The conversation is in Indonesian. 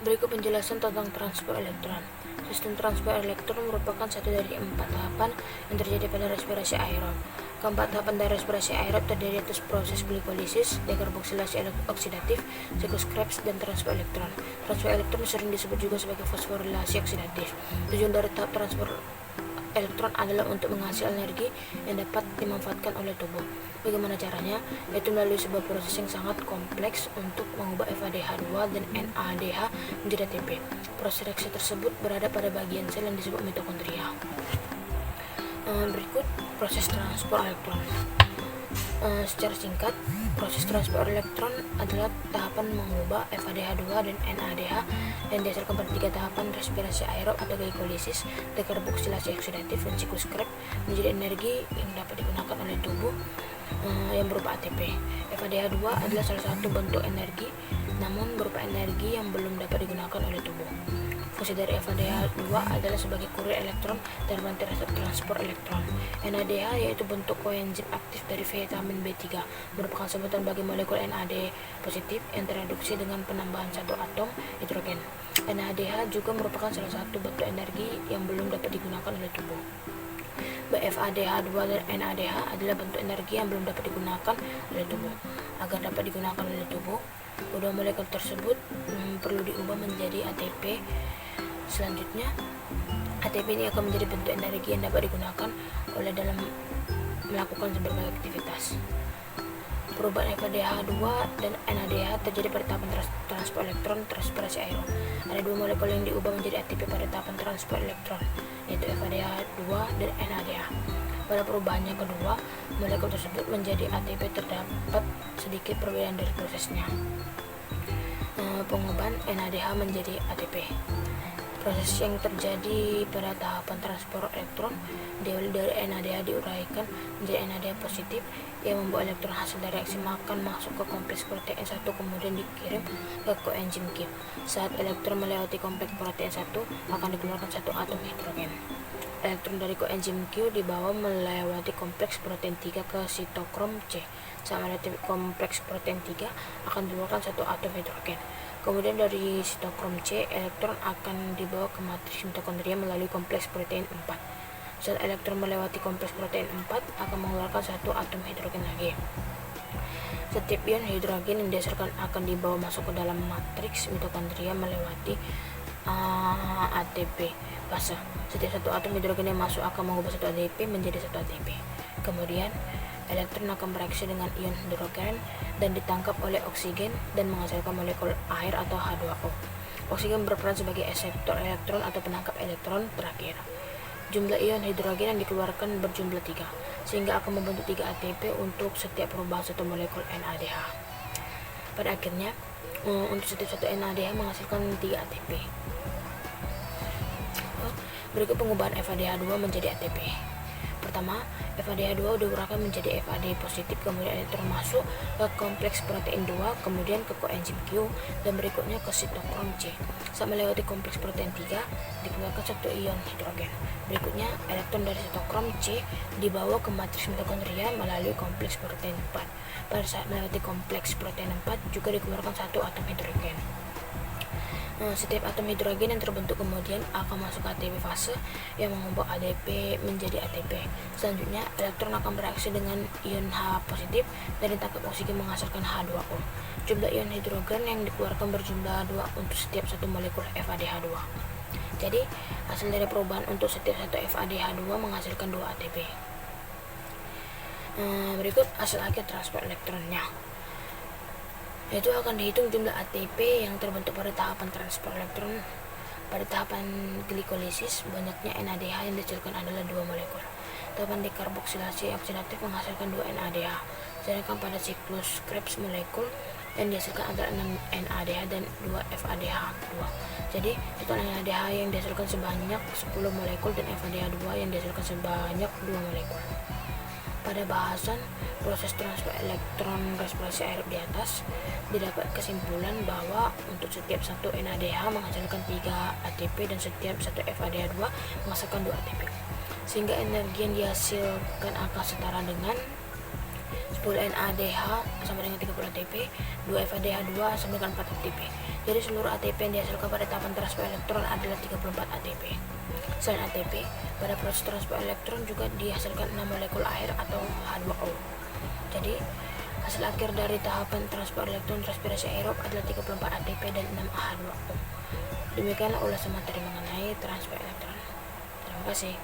Berikut penjelasan tentang transport elektron. Sistem transport elektron merupakan satu dari 4 tahapan yang terjadi pada respirasi aerob. Keempat tahapan dari respirasi aerob terdiri atas proses glikolisis, dekarboksilasi oksidatif, siklus Krebs, dan transport elektron. Transport elektron sering disebut juga sebagai fosforilasi oksidatif. Tujuan dari tahap transport elektron adalah untuk menghasilkan energi yang dapat dimanfaatkan oleh tubuh. Bagaimana caranya? Yaitu melalui sebuah proses yang sangat kompleks untuk mengubah FADH2 dan NADH menjadi ATP. Proses reaksi tersebut berada pada bagian sel yang disebut mitokondria. Berikut proses transport elektron. Secara singkat, proses transport elektron adalah tahapan mengubah FADH2 dan NADH yang dihasilkan pada 3 tahapan respirasi aerob atau glikolisis, dekarboksilasi oksidatif, dan siklus Krebs menjadi energi yang dapat digunakan oleh tubuh yang berupa ATP. FADH2 adalah salah satu bentuk energi, namun berupa energi yang belum dapat digunakan oleh tubuh. Fungsi dari FADH2 adalah sebagai kurir elektron dan rantai transport elektron. NADH yaitu bentuk koenzim aktif dari vitamin B3, merupakan sebutan bagi molekul NAD positif yang tereduksi dengan penambahan satu atom hidrogen. NADH juga merupakan salah satu bentuk energi yang belum dapat digunakan oleh tubuh. FADH2 dan NADH adalah bentuk energi yang belum dapat digunakan oleh tubuh. Agar dapat digunakan oleh tubuh, kedua molekul tersebut perlu diubah menjadi ATP. Selanjutnya, ATP ini akan menjadi bentuk energi yang dapat digunakan oleh dalam melakukan berbagai aktivitas. Perubahan FADH2 dan NADH terjadi pada tahapan transport elektron respirasi aerob. Ada 2 molekul yang diubah menjadi ATP pada tahapan transport elektron, yaitu FADH2 dan NADH. Pada perubahannya kedua, molekul tersebut menjadi ATP terdapat sedikit perbedaan dari prosesnya. Pengubahan NADH menjadi ATP. Proses yang terjadi pada tahapan transport elektron diawali dari NADH diuraikan menjadi NADH positif yang membawa elektron hasil dari reaksi makan masuk ke kompleks protein 1 kemudian dikirim ke koenzim Q. Saat elektron melewati kompleks protein 1 akan dikeluarkan satu atom hidrogen. Elektron dari koenzim Q dibawa melewati kompleks protein 3 ke sitokrom C. Saat melewati kompleks protein 3 akan dikeluarkan satu atom hidrogen. Kemudian dari sitokrom C, elektron akan dibawa ke matriks mitokondria melalui kompleks protein 4. Saat elektron melewati kompleks protein 4 akan mengeluarkan satu atom hidrogen lagi. Setiap ion hidrogen yang dihasilkan akan dibawa masuk ke dalam matriks mitokondria melewati ATP fase. Setiap satu atom hidrogen yang masuk akan mengubah satu ATP menjadi satu ATP. Kemudian elektron akan bereaksi dengan ion hidrogen dan ditangkap oleh oksigen dan menghasilkan molekul air atau H2O. Oksigen berperan sebagai akseptor elektron atau penangkap elektron terakhir. Jumlah ion hidrogen yang dikeluarkan berjumlah 3, sehingga akan membentuk 3 ATP untuk setiap perubahan satu molekul NADH. Pada akhirnya, untuk setiap satu NADH menghasilkan 3 ATP. Berikut pengubahan FADH2 menjadi ATP. Pertama, FADH2 diuraikan menjadi FAD positif, kemudian elektron masuk ke kompleks protein 2, kemudian ke koenzim Q, dan berikutnya ke sitokrom C. Saat melewati kompleks protein 3, dikeluarkan satu ion hidrogen. Berikutnya, elektron dari sitokrom C dibawa ke matriks mitokondria melalui kompleks protein 4. Pada saat melewati kompleks protein 4, juga dikeluarkan satu atom hidrogen. Setiap atom hidrogen yang terbentuk kemudian akan masuk ke ATP fase yang mengubah ADP menjadi ATP. Selanjutnya, elektron akan bereaksi dengan ion H positif dan ditangkap oksigen menghasilkan H2O. Jumlah ion hidrogen yang dikeluarkan berjumlah 2 untuk setiap satu molekul FADH2. Jadi, hasil dari perubahan untuk setiap satu FADH2 menghasilkan 2 ATP. Berikut hasil akhir transport elektronnya. Yaitu akan dihitung jumlah ATP yang terbentuk pada tahapan transport elektron. Pada tahapan glikolisis, banyaknya NADH yang dihasilkan adalah 2 molekul. Tahapan dekarboksilasi oksidatif menghasilkan 2 NADH, sedangkan pada siklus Krebs molekul yang dihasilkan adalah 6 NADH dan 2 FADH2. Jadi, total NADH yang dihasilkan sebanyak 10 molekul dan FADH2 yang dihasilkan sebanyak 2 molekul. Pada bahasan proses transport elektron respirasi aerob di atas, didapat kesimpulan bahwa untuk setiap satu NADH menghasilkan 3 ATP dan setiap satu FADH2 menghasilkan 2 ATP, sehingga energi yang dihasilkan akan setara dengan 10 NADH sama dengan 30 ATP, 2 FADH2 sama dengan 4 ATP. Jadi seluruh ATP yang dihasilkan pada tahapan transfer elektron adalah 34 ATP. Selain ATP, pada proses transfer elektron juga dihasilkan 6 molekul air atau H2O. Jadi hasil akhir dari tahapan transfer elektron respirasi aerob adalah 34 ATP dan 6 H2O. Demikianlah ulasan materi mengenai transfer elektron. Terima kasih.